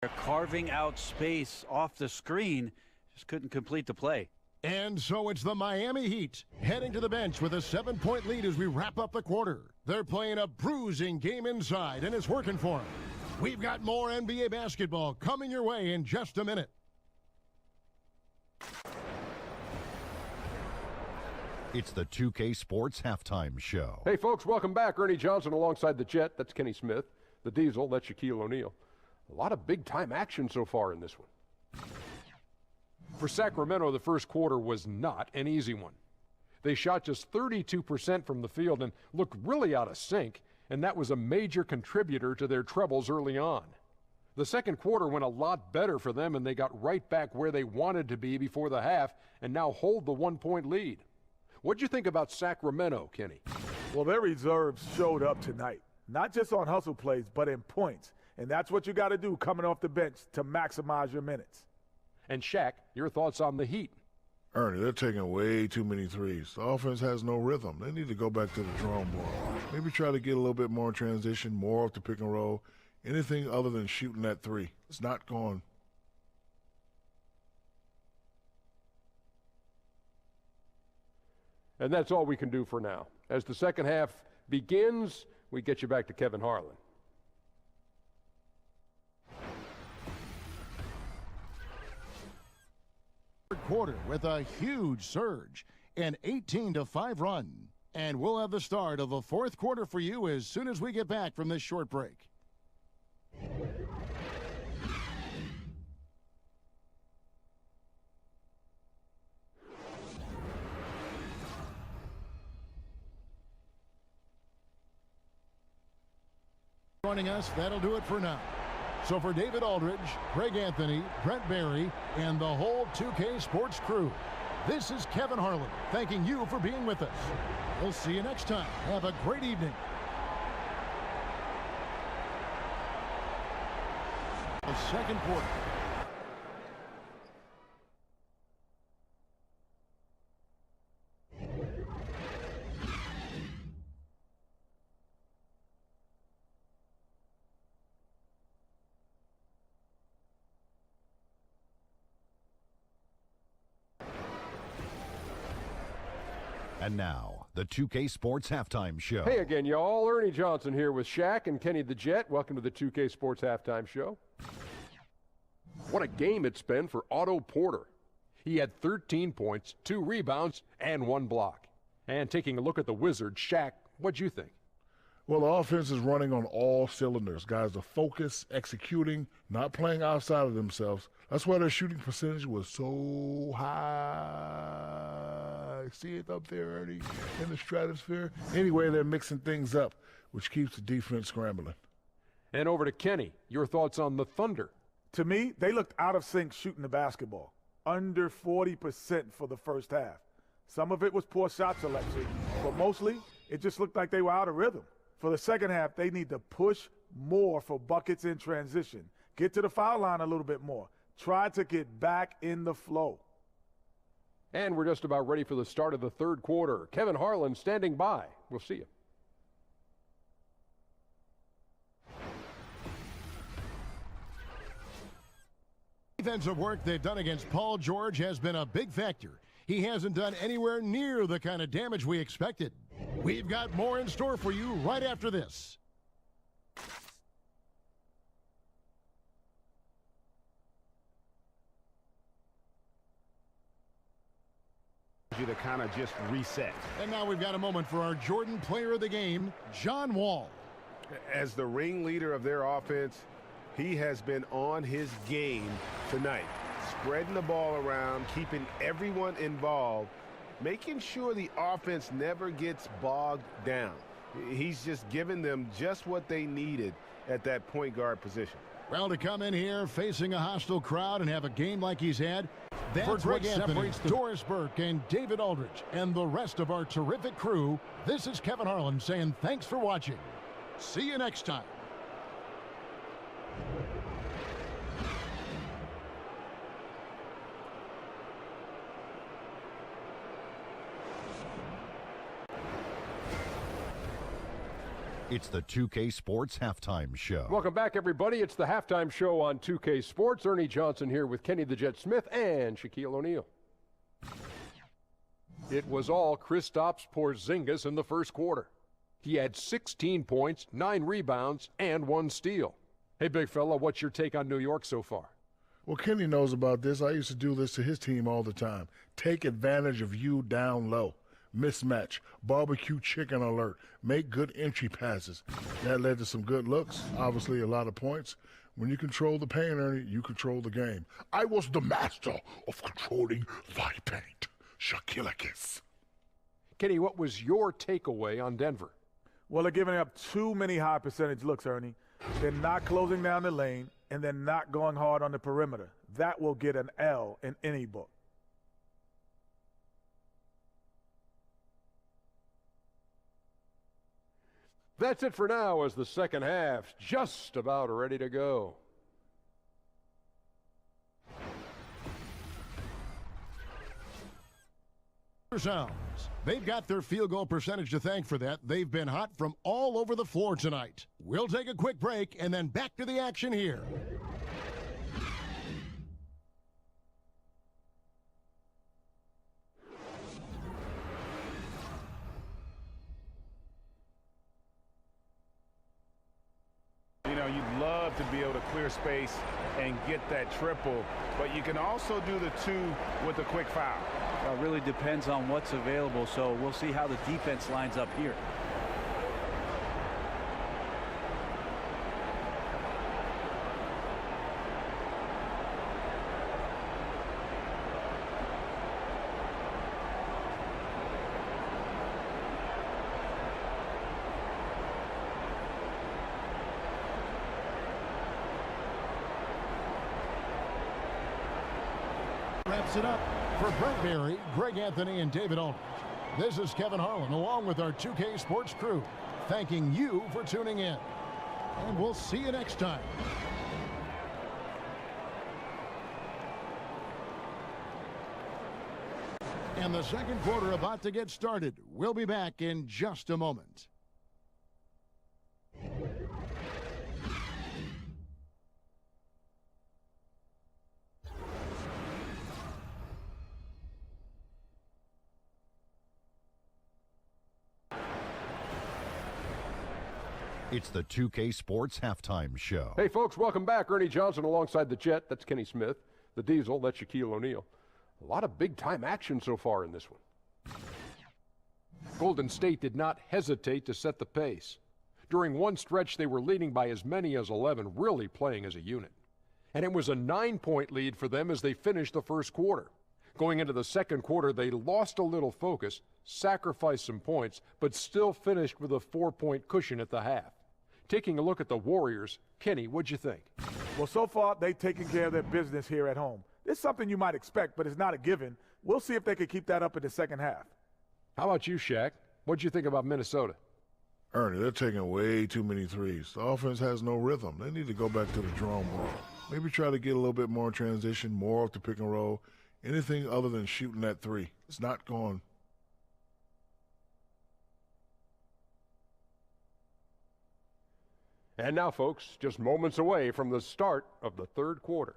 They're carving out space off the screen, just couldn't complete the play. And so it's the Miami Heat heading to the bench with a 7-point lead as we wrap up the quarter. They're playing a bruising game inside, and it's working for them. We've got more NBA basketball coming your way in just a minute. It's the 2K Sports Halftime Show. Hey, folks, welcome back. Ernie Johnson alongside the Jet. That's Kenny Smith. The Diesel, that's Shaquille O'Neal. A lot of big-time action so far in this one. For Sacramento, the first quarter was not an easy one. They shot just 32% from the field and looked really out of sync, and that was a major contributor to their troubles early on. The second quarter went a lot better for them, and they got right back where they wanted to be before the half and now hold the 1-point lead. What'd you think about Sacramento, Kenny? Well, their reserves showed up tonight, not just on hustle plays, but in points. And that's what you got to do coming off the bench to maximize your minutes. And Shaq, your thoughts on the Heat? Ernie, they're taking way too many threes. The offense has no rhythm. They need to go back to the drawing board. Maybe try to get a little bit more in transition, more off the pick and roll. Anything other than shooting that three. It's not going. And that's all we can do for now. As the second half begins, we get you back to Kevin Harlan. Quarter with a huge surge, an 18-5 run. And we'll have the start of the fourth quarter for you as soon as we get back from this short break. Joining us, that'll do it for now. So for David Aldridge, Greg Anthony, Brent Barry, and the whole 2K Sports crew, this is Kevin Harlan thanking you for being with us. We'll see you next time. Have a great evening. The second quarter. And now, the 2K Sports Halftime Show. Hey again, y'all. Ernie Johnson here with Shaq and Kenny the Jet. Welcome to the 2K Sports Halftime Show. What a game it's been for Otto Porter. He had 13 points, 2 rebounds, and 1 block. And taking a look at the Wizards, Shaq, what'd you think? Well, the offense is running on all cylinders. Guys are focused, executing, not playing outside of themselves. That's why their shooting percentage was so high. See it up there, Ernie, in the stratosphere? Anyway, they're mixing things up, which keeps the defense scrambling. And over to Kenny. Your thoughts on the Thunder? To me, they looked out of sync shooting the basketball. Under 40% for the first half. Some of it was poor shot selection, but mostly it just looked like they were out of rhythm. For the second half, they need to push more for buckets in transition. Get to the foul line a little bit more. Try to get back in the flow. And we're just about ready for the start of the third quarter. Kevin Harlan standing by. We'll see you. Defensive work they've done against Paul George has been a big factor. He hasn't done anywhere near the kind of damage we expected. We've got more in store for you right after this. You to kind of just reset. And now we've got a moment for our Jordan player of the game, John Wall. As the ringleader of their offense, he has been on his game tonight, spreading the ball around, keeping everyone involved, making sure the offense never gets bogged down. He's just giving them just what they needed at that point guard position. Well, to come in here facing a hostile crowd and have a game like he's had, that's what separates Doris Burke and David Aldridge and the rest of our terrific crew. This is Kevin Harlan saying thanks for watching. See you next time. It's the 2K Sports Halftime Show. Welcome back, everybody. It's the halftime show on 2K Sports. Ernie Johnson here with Kenny the Jet Smith and Shaquille O'Neal. It was all Kristaps Porzingis in the first quarter. He had 16 points, 9 rebounds, and 1 steal. Hey, big fella, what's your take on New York so far? Well, Kenny knows about this. I used to do this to his team all the time. Take advantage of you down low. Mismatch, barbecue chicken alert, make good entry passes. That led to some good looks, obviously a lot of points. When you control the paint, Ernie, you control the game. I was the master of controlling thy paint. Shaquille. Kenny, what was your takeaway on Denver? Well, they're giving up too many high percentage looks, Ernie. They're not closing down the lane, and they're not going hard on the perimeter. That will get an L in any book. That's it for now as the second half's just about ready to go. Sounds. They've got their field goal percentage to thank for that. They've been hot from all over the floor tonight. We'll take a quick break and then back to the action here. You know, you'd love to be able to clear space and get that triple, but you can also do the 2 with a quick foul. It really depends on what's available, so we'll see how the defense lines up here. Wraps it up for Brent Barry, Greg Anthony, and David Aldridge. This is Kevin Harlan along with our 2K Sports crew, thanking you for tuning in. And we'll see you next time. And the second quarter about to get started. We'll be back in just a moment. It's the 2K Sports Halftime Show. Hey, folks, welcome back. Ernie Johnson alongside the Jet. That's Kenny Smith. The Diesel, that's Shaquille O'Neal. A lot of big-time action so far in this one. Golden State did not hesitate to set the pace. During one stretch, they were leading by as many as 11, really playing as a unit. And it was a 9-point lead for them as they finished the first quarter. Going into the second quarter, they lost a little focus, sacrificed some points, but still finished with a 4-point cushion at the half. Taking a look at the Warriors, Kenny, what'd you think? Well, so far, they've taken care of their business here at home. It's something you might expect, but it's not a given. We'll see if they can keep that up in the second half. How about you, Shaq? What'd you think about Minnesota? Ernie, they're taking way too many threes. The offense has no rhythm. They need to go back to the drawing board. Maybe try to get a little bit more in transition, more off the pick and roll. Anything other than shooting that 3. It's not going. And now, folks, just moments away from the start of the third quarter.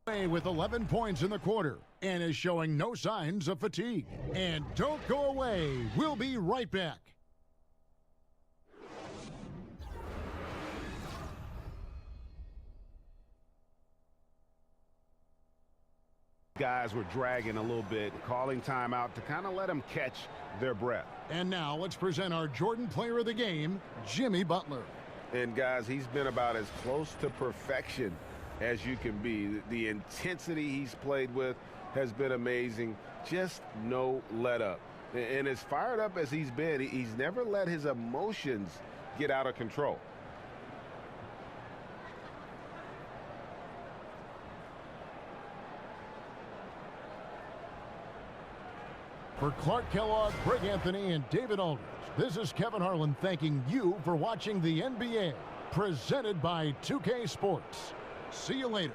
With 11 points in the quarter and is showing no signs of fatigue. And don't go away. We'll be right back. Guys were dragging a little bit, calling timeout to kind of let them catch their breath. And now let's present our Jordan Player of the Game, Jimmy Butler. And guys, he's been about as close to perfection as you can be. The intensity he's played with has been amazing. Just no let up. And as fired up as he's been, he's never let his emotions get out of control. For Clark Kellogg, Greg Anthony, and David Aldridge, this is Kevin Harlan thanking you for watching the NBA, presented by 2K Sports. See you later.